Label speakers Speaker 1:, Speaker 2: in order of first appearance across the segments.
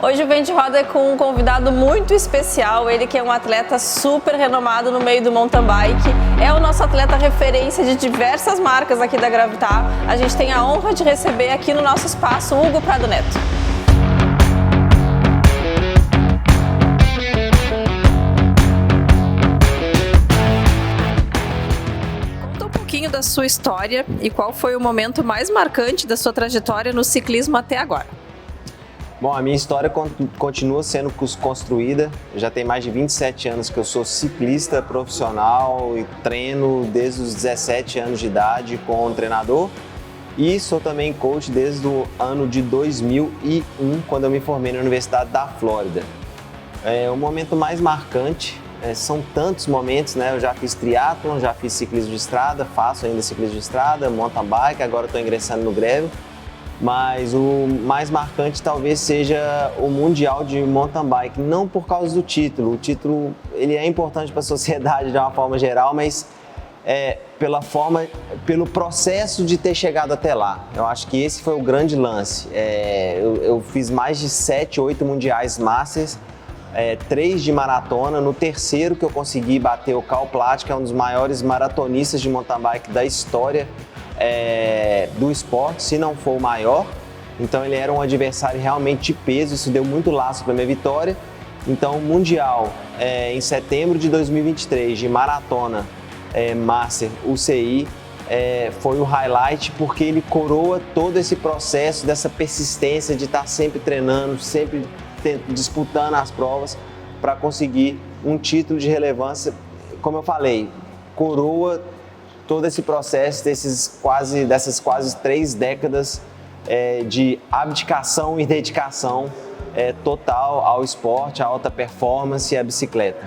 Speaker 1: Hoje o Vem de Roda é com um convidado muito especial, ele que é um atleta super renomado no meio do mountain bike, é o nosso atleta referência de diversas marcas aqui da Gravitar. A gente tem a honra de receber aqui no nosso espaço o Hugo Prado Neto. Conta um pouquinho da sua história e qual foi o momento mais marcante da sua trajetória no ciclismo até agora.
Speaker 2: Bom, a minha história continua sendo construída. Já tem mais de 27 anos que eu sou ciclista profissional e treino desde os 17 anos de idade com um treinador. E sou também coach desde o ano de 2001, quando eu me formei na Universidade da Flórida. O momento mais marcante, são tantos momentos, né? Eu já fiz triatlon, já fiz ciclismo de estrada, faço ainda ciclismo de estrada, mountain bike, agora estou ingressando no gravel. Mas o mais marcante talvez seja o Mundial de Mountain Bike, não por causa do título. O título ele é importante para a sociedade de uma forma geral, mas pelo processo de ter chegado até lá. Eu acho que esse foi o grande lance. Eu fiz mais de 7, 8 mundiais masters, 3 de maratona. No terceiro que eu consegui bater o Cal Platt, que é um dos maiores maratonistas de mountain bike da história do esporte, se não for o maior. Então ele era um adversário realmente de peso, isso deu muito laço para minha vitória. Então o Mundial em setembro de 2023 de maratona Master UCI foi o highlight, porque ele coroa todo esse processo dessa persistência de estar sempre treinando, sempre disputando as provas para conseguir um título de relevância. Como eu falei, coroa todo esse processo dessas quase 3 décadas de abdicação e dedicação total ao esporte, à alta performance e à bicicleta.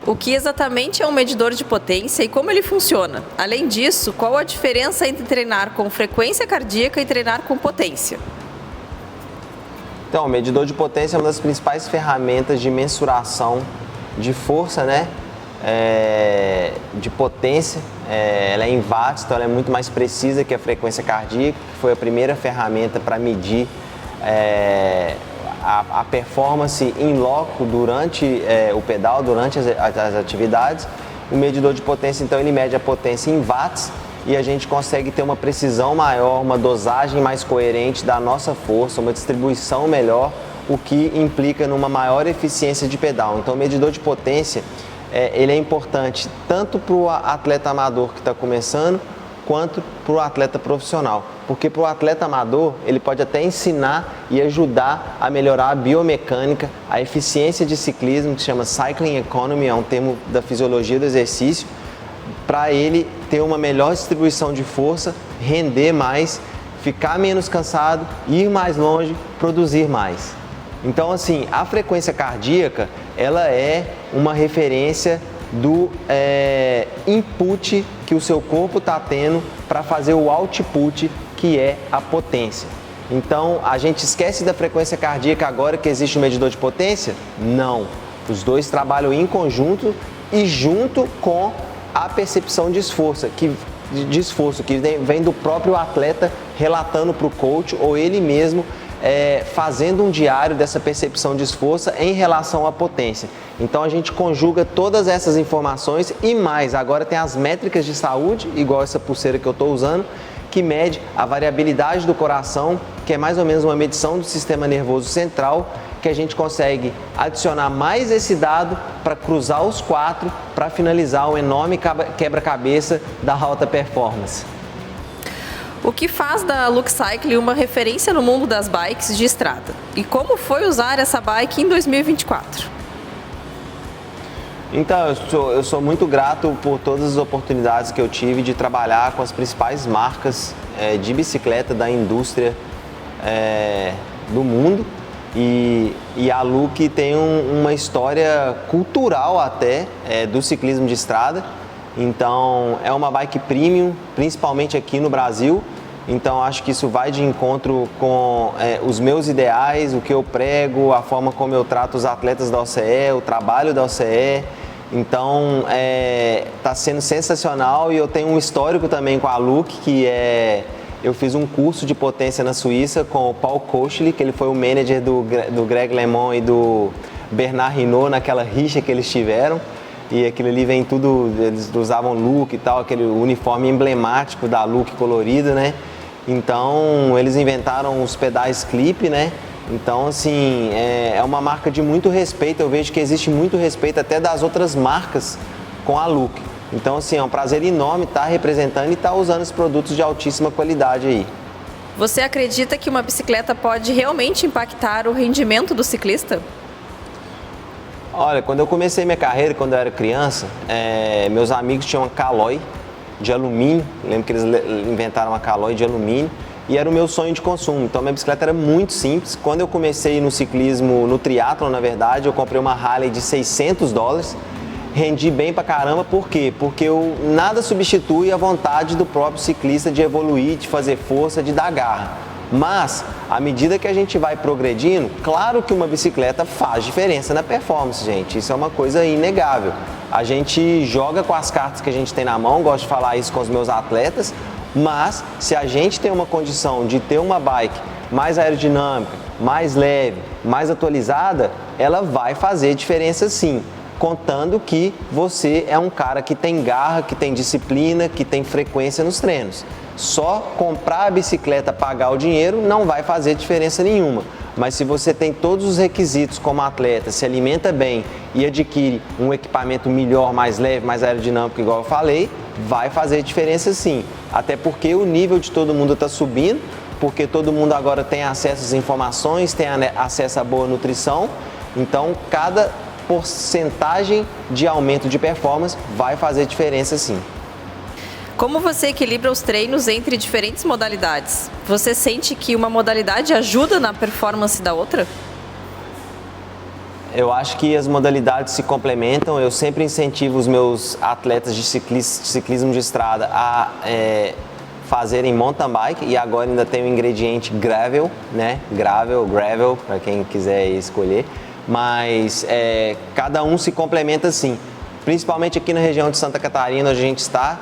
Speaker 1: O que exatamente é um medidor de potência e como ele funciona? Além disso, qual a diferença entre treinar com frequência cardíaca e treinar com potência?
Speaker 2: Então, o medidor de potência é uma das principais ferramentas de mensuração de força, né? De potência. Ela é em watts, então ela é muito mais precisa que a frequência cardíaca, que foi a primeira ferramenta para medir a performance in loco durante o pedal, durante as atividades. O medidor de potência, então, ele mede a potência em watts e a gente consegue ter uma precisão maior, uma dosagem mais coerente da nossa força, uma distribuição melhor, o que implica numa maior eficiência de pedal. Então, o medidor de potência ele é importante tanto para o atleta amador que está começando, quanto para o atleta profissional. Porque para o atleta amador, ele pode até ensinar e ajudar a melhorar a biomecânica, a eficiência de ciclismo, que se chama Cycling Economy, é um termo da fisiologia do exercício, para ele ter uma melhor distribuição de força, render mais, ficar menos cansado, ir mais longe, produzir mais. Então, assim, a frequência cardíaca, ela é uma referência do input que o seu corpo está tendo para fazer o output, que é a potência. Então, a gente esquece da frequência cardíaca agora que existe um medidor de potência? Não. Os dois trabalham em conjunto e junto com a percepção de esforço, que vem do próprio atleta relatando para o coach ou ele mesmo fazendo um diário dessa percepção de esforço em relação à potência. Então a gente conjuga todas essas informações e mais, agora tem as métricas de saúde, igual essa pulseira que eu estou usando, que mede a variabilidade do coração, que é mais ou menos uma medição do sistema nervoso central, que a gente consegue adicionar mais esse dado para cruzar os 4 para finalizar o enorme quebra-cabeça da alta performance.
Speaker 1: O que faz da Look Cycling uma referência no mundo das bikes de estrada? E como foi usar essa bike em 2024?
Speaker 2: Então, eu sou muito grato por todas as oportunidades que eu tive de trabalhar com as principais marcas de bicicleta da indústria do mundo. E a Look tem uma história cultural até do ciclismo de estrada. Então, é uma bike premium, principalmente aqui no Brasil. Então, acho que isso vai de encontro com os meus ideais, o que eu prego, a forma como eu trato os atletas da OCE, o trabalho da OCE. Então, está sendo sensacional e eu tenho um histórico também com a Look, que eu fiz um curso de potência na Suíça com o Paul Koechli, que ele foi o manager do Greg LeMond e do Bernard Hinault naquela rixa que eles tiveram. E aquilo ali vem tudo, eles usavam look e tal, aquele uniforme emblemático da look colorido, né? Então, eles inventaram os pedais clip, né? Então, assim, é uma marca de muito respeito. Eu vejo que existe muito respeito até das outras marcas com a Look. Então, assim, é um prazer enorme estar representando e estar usando os produtos de altíssima qualidade aí.
Speaker 1: Você acredita que uma bicicleta pode realmente impactar o rendimento do ciclista?
Speaker 2: Olha, quando eu comecei minha carreira, quando eu era criança, meus amigos tinham uma Caloi de alumínio. Eu lembro que eles inventaram uma Caloi de alumínio e era o meu sonho de consumo. Então, minha bicicleta era muito simples. Quando eu comecei no ciclismo, no triatlon, na verdade, eu comprei uma Harley de $600. Rendi bem pra caramba, por quê? Porque nada substitui a vontade do próprio ciclista de evoluir, de fazer força, de dar garra. Mas, à medida que a gente vai progredindo, claro que uma bicicleta faz diferença na performance, gente. Isso é uma coisa inegável. A gente joga com as cartas que a gente tem na mão, gosto de falar isso com os meus atletas, mas se a gente tem uma condição de ter uma bike mais aerodinâmica, mais leve, mais atualizada, ela vai fazer diferença sim. Contando que você é um cara que tem garra, que tem disciplina, que tem frequência nos treinos. Só comprar a bicicleta, pagar o dinheiro, não vai fazer diferença nenhuma. Mas se você tem todos os requisitos como atleta, se alimenta bem e adquire um equipamento melhor, mais leve, mais aerodinâmico, igual eu falei, vai fazer diferença sim. Até porque o nível de todo mundo está subindo, porque todo mundo agora tem acesso às informações, tem acesso à boa nutrição. Então, cada porcentagem de aumento de performance vai fazer diferença sim.
Speaker 1: Como você equilibra os treinos entre diferentes modalidades? Você sente que uma modalidade ajuda na performance da outra?
Speaker 2: Eu acho que as modalidades se complementam. Eu sempre incentivo os meus atletas de ciclismo de estrada a fazerem mountain bike, e agora ainda tem o ingrediente gravel, né? Gravel, para quem quiser escolher. Mas cada um se complementa sim. Principalmente aqui na região de Santa Catarina, onde a gente está,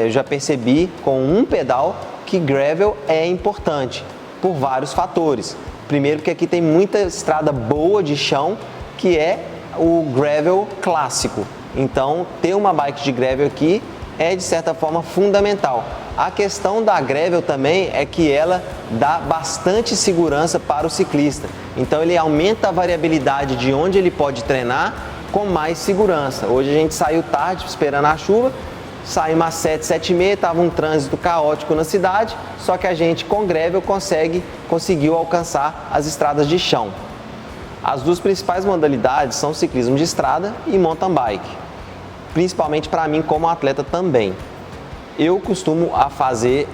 Speaker 2: eu já percebi com um pedal que gravel é importante por vários fatores. Primeiro, que aqui tem muita estrada boa de chão, que é o gravel clássico. Então, ter uma bike de gravel aqui é, de certa forma, fundamental. A questão da gravel também é que ela dá bastante segurança para o ciclista. Então, ele aumenta a variabilidade de onde ele pode treinar com mais segurança. Hoje a gente saiu tarde esperando a chuva, saímos às 7, 7h30, estava um trânsito caótico na cidade, só que a gente com gravel conseguiu alcançar as estradas de chão. As duas principais modalidades são ciclismo de estrada e mountain bike, principalmente para mim como atleta também. Eu costumo fazer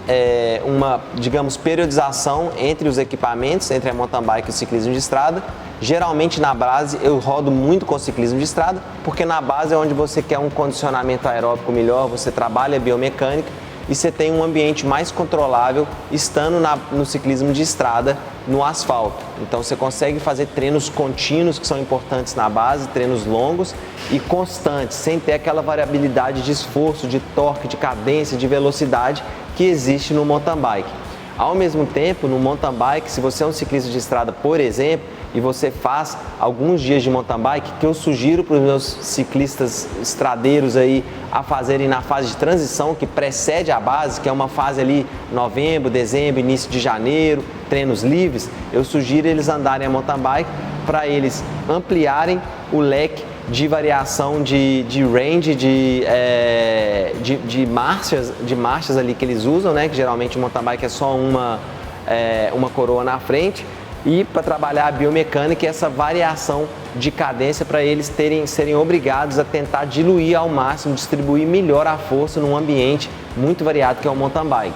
Speaker 2: uma, digamos, periodização entre os equipamentos, entre a mountain bike e o ciclismo de estrada. Geralmente na base eu rodo muito com o ciclismo de estrada, porque na base é onde você quer um condicionamento aeróbico melhor, você trabalha a biomecânica e você tem um ambiente mais controlável estando no ciclismo de estrada, no asfalto. Então você consegue fazer treinos contínuos que são importantes na base, treinos longos e constantes, sem ter aquela variabilidade de esforço, de torque, de cadência, de velocidade que existe no mountain bike. Ao mesmo tempo, no mountain bike, se você é um ciclista de estrada, por exemplo, e você faz alguns dias de mountain bike, que eu sugiro para os meus ciclistas estradeiros aí a fazerem na fase de transição, que precede a base, que é uma fase ali novembro, dezembro, início de janeiro, treinos livres, eu sugiro eles andarem a mountain bike para eles ampliarem o leque de variação de range, de marchas ali que eles usam, né? Que geralmente o mountain bike é só uma coroa na frente, e para trabalhar a biomecânica e essa variação de cadência para eles serem obrigados a tentar diluir ao máximo, distribuir melhor a força num ambiente muito variado que é o mountain bike.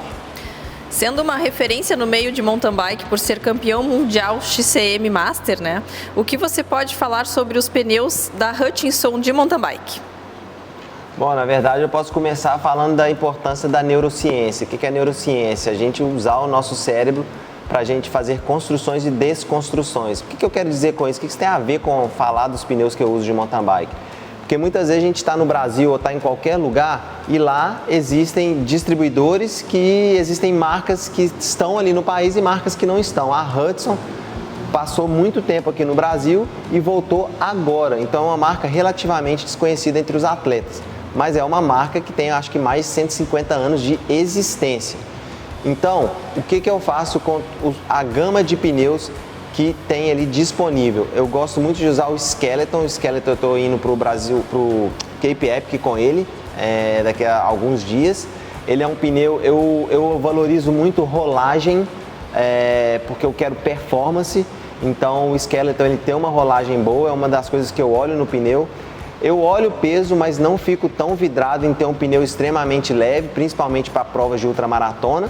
Speaker 1: Sendo uma referência no meio de mountain bike por ser campeão mundial XCM Master, né? O que você pode falar sobre os pneus da Hutchinson de mountain bike?
Speaker 2: Bom, na verdade eu posso começar falando da importância da neurociência. O que é neurociência? A gente usar o nosso cérebro para a gente fazer construções e desconstruções. O que eu quero dizer com isso? O que isso tem a ver com falar dos pneus que eu uso de mountain bike? Porque muitas vezes a gente está no Brasil ou está em qualquer lugar e lá existem distribuidores existem marcas que estão ali no país e marcas que não estão. A Hudson passou muito tempo aqui no Brasil e voltou agora. Então é uma marca relativamente desconhecida entre os atletas. Mas é uma marca que tem, acho que, mais de 150 anos de existência. Então, o que eu faço com a gama de pneus que tem ali disponível? Eu gosto muito de usar o Skeleton. O Skeleton eu estou indo para o Brasil, para o Cape Epic com ele, daqui a alguns dias. Ele é um pneu, eu valorizo muito rolagem, porque eu quero performance. Então o Skeleton ele tem uma rolagem boa, é uma das coisas que eu olho no pneu. Eu olho o peso, mas não fico tão vidrado em ter um pneu extremamente leve, principalmente para provas de ultramaratona.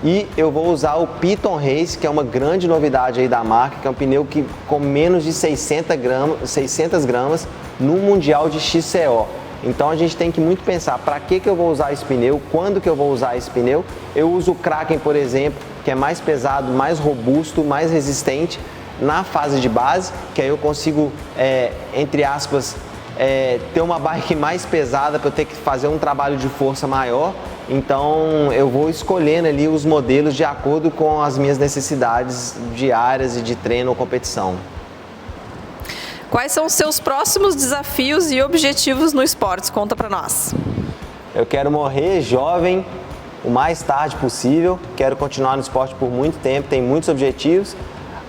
Speaker 2: E eu vou usar o Piton Race, que é uma grande novidade aí da marca, que é um pneu que com menos de 600 gramas no Mundial de XCO. Então a gente tem que muito pensar para que eu vou usar esse pneu, quando que eu vou usar esse pneu. Eu uso o Kraken, por exemplo, que é mais pesado, mais robusto, mais resistente na fase de base, que aí eu consigo, entre aspas, ter uma bike mais pesada para eu ter que fazer um trabalho de força maior. Então eu vou escolhendo ali os modelos de acordo com as minhas necessidades diárias e de treino ou competição.
Speaker 1: Quais são os seus próximos desafios e objetivos no esporte? Conta para nós.
Speaker 2: Eu quero morrer jovem o mais tarde possível, quero continuar no esporte por muito tempo, tenho muitos objetivos.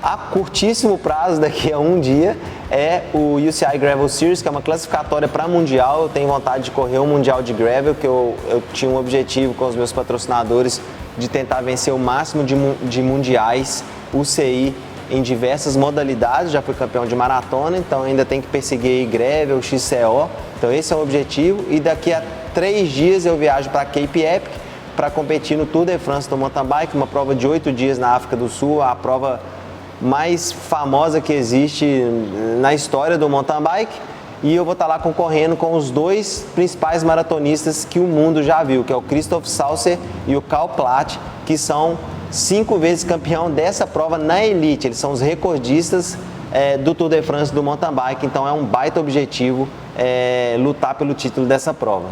Speaker 2: A curtíssimo prazo, daqui a um dia, é o UCI Gravel Series, que é uma classificatória para mundial. Eu tenho vontade de correr um mundial de gravel, que eu tinha um objetivo com os meus patrocinadores de tentar vencer o máximo de mundiais UCI em diversas modalidades. Já fui campeão de maratona, então ainda tem que perseguir gravel, XCO. Então esse é o objetivo. E daqui a 3 dias eu viajo para Cape Epic para competir no Tour de France do mountain bike, uma prova de 8 dias na África do Sul, a prova mais famosa que existe na história do mountain bike. E eu vou estar lá concorrendo com os 2 principais maratonistas que o mundo já viu, que é o Christoph Sauser e o Karl Plath, que são 5 vezes campeão dessa prova na elite. Eles são os recordistas do Tour de France do mountain bike, então é um baita objetivo lutar pelo título dessa prova.